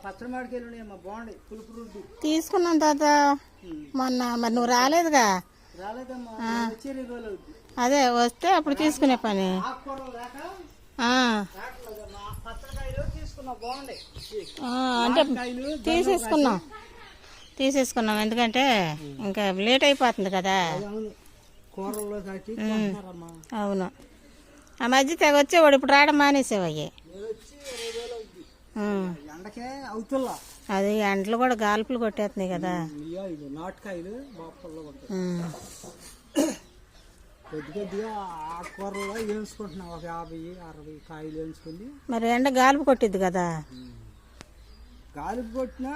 పచ్చడి మాడికాయలు బాగుంటాయి, పులుపు రుద్దు తీసుకున్నాం తాత మొన్న. మరి నువ్వు రాలేదుగా. రాలేదమ్మా, వచ్చే 2 రోజులు అవుతుంది. అదే వస్తే అప్పుడు తీసుకునే పని. ఆకుకూరలు లేక పచ్చడికాయలు తీసుకున్నాం, బాగుంటాయి. అంటే తీసేసుకున్నాం ఎందుకంటే ఇంకా లేట్ అయిపోతుంది కదా. కూరల్లో కాచి అవును. ఆ మధ్య తెగ వచ్చేవాడు, ఇప్పుడు రావడం మానేసేవయ్యి. ఎండకే అవుతుల్లా, అది ఎండలు కూడా గాల్పులు కొట్టేస్తున్నాయి కదా. నాటుకాయలు కొద్ది కొద్దిగా ఆకుకూరలో వేయించుకుంటున్నాం, ఒక 50-60 కాయలు వేయించుకుంది. మరి ఎండ గాలుపు కొట్టిద్ది కదా. గాలిపు కొట్టినా